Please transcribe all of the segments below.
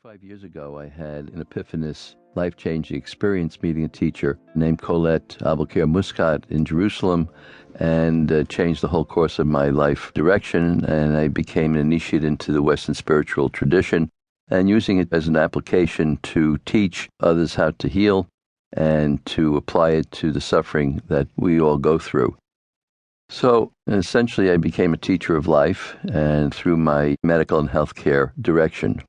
5 years ago, I had an epiphanous, life-changing experience meeting a teacher named Colette Abelkir Muscat in Jerusalem, and changed the whole course of my life direction, and I became an initiate into the Western spiritual tradition, and using it as an application to teach others how to heal and to apply it to the suffering that we all go through. So essentially, I became a teacher of life, and through my medical and healthcare direction.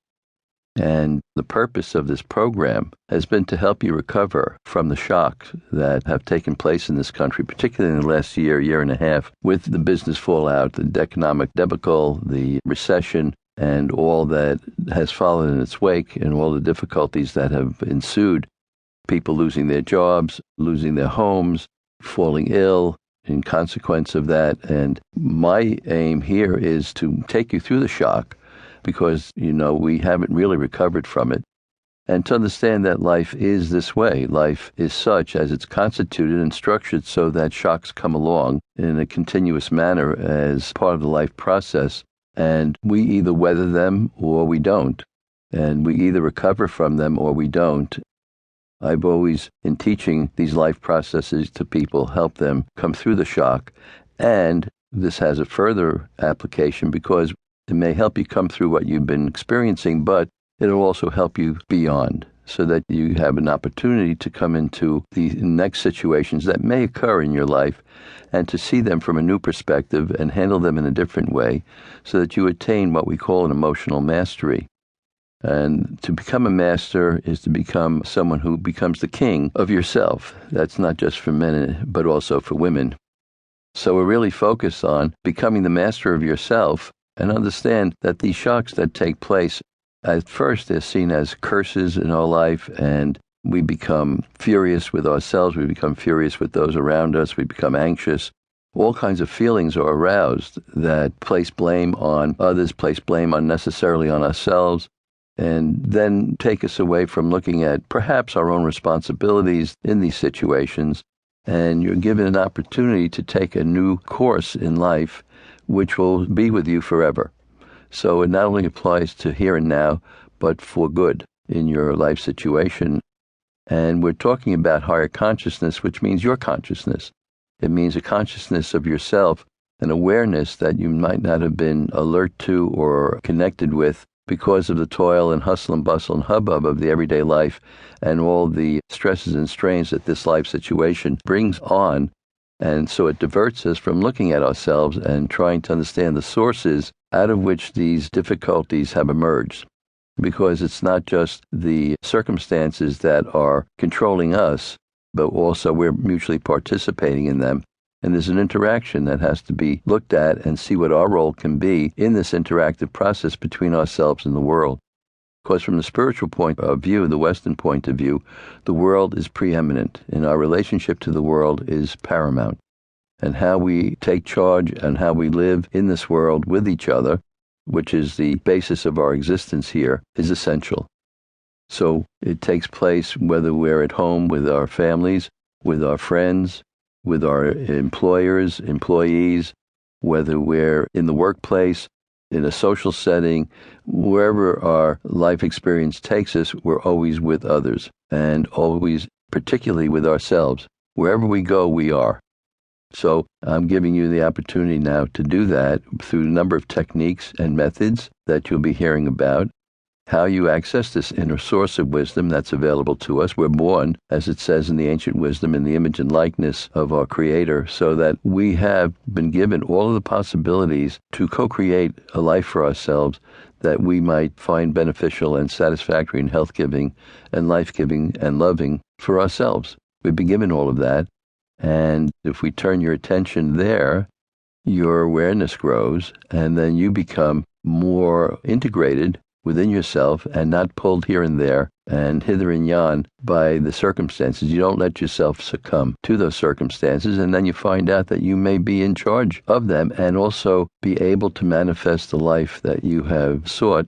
And the purpose of this program has been to help you recover from the shocks that have taken place in this country, particularly in the last year and a half, with the business fallout, the economic debacle, the recession, and all that has followed in its wake, and all the difficulties that have ensued. People losing their jobs, losing their homes, falling ill in consequence of that. And my aim here is to take you through the shock, because, we haven't really recovered from it, and to understand that life is this way. Life is such as it's constituted and structured so that shocks come along in a continuous manner as part of the life process, and we either weather them or we don't, and we either recover from them or we don't. I've always, in teaching these life processes to people, helped them come through the shock, and this has a further application because it may help you come through what you've been experiencing, but it'll also help you beyond, so that you have an opportunity to come into the next situations that may occur in your life and to see them from a new perspective and handle them in a different way, so that you attain what we call an emotional mastery. And to become a master is to become someone who becomes the king of yourself. That's not just for men, but also for women. So we're really focused on becoming the master of yourself, and understand that these shocks that take place, at first they're seen as curses in our life, and we become furious with ourselves, we become furious with those around us, we become anxious. All kinds of feelings are aroused that place blame on others, place blame unnecessarily on ourselves, and then take us away from looking at perhaps our own responsibilities in these situations. And you're given an opportunity to take a new course in life, which will be with you forever. So it not only applies to here and now, but for good in your life situation. And we're talking about higher consciousness, which means your consciousness. It means a consciousness of yourself, an awareness that you might not have been alert to or connected with because of the toil and hustle and bustle and hubbub of the everyday life and all the stresses and strains that this life situation brings on. And so it diverts us from looking at ourselves and trying to understand the sources out of which these difficulties have emerged. Because it's not just the circumstances that are controlling us, but also we're mutually participating in them. And there's an interaction that has to be looked at and see what our role can be in this interactive process between ourselves and the world. Because from the spiritual point of view, the Western point of view, the world is preeminent, and our relationship to the world is paramount. And how we take charge and how we live in this world with each other, which is the basis of our existence here, is essential. So it takes place whether we're at home with our families, with our friends, with our employers, employees, whether we're in the workplace, in a social setting, wherever our life experience takes us, we're always with others, and always, particularly with ourselves. Wherever we go, we are. So I'm giving you the opportunity now to do that through a number of techniques and methods that you'll be hearing about. How you access this inner source of wisdom that's available to us. We're born, as it says in the ancient wisdom, in the image and likeness of our Creator, so that we have been given all of the possibilities to co-create a life for ourselves that we might find beneficial and satisfactory and health-giving and life-giving and loving for ourselves. We've been given all of that, and if we turn your attention there, your awareness grows, and then you become more integrated within yourself and not pulled here and there and hither and yon by the circumstances. You don't let yourself succumb to those circumstances, and then you find out that you may be in charge of them and also be able to manifest the life that you have sought.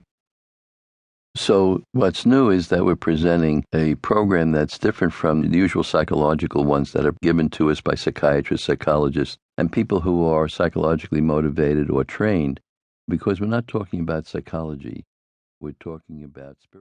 So what's new is that we're presenting a program that's different from the usual psychological ones that are given to us by psychiatrists, psychologists, and people who are psychologically motivated or trained, because we're not talking about psychology. We're talking about spirit.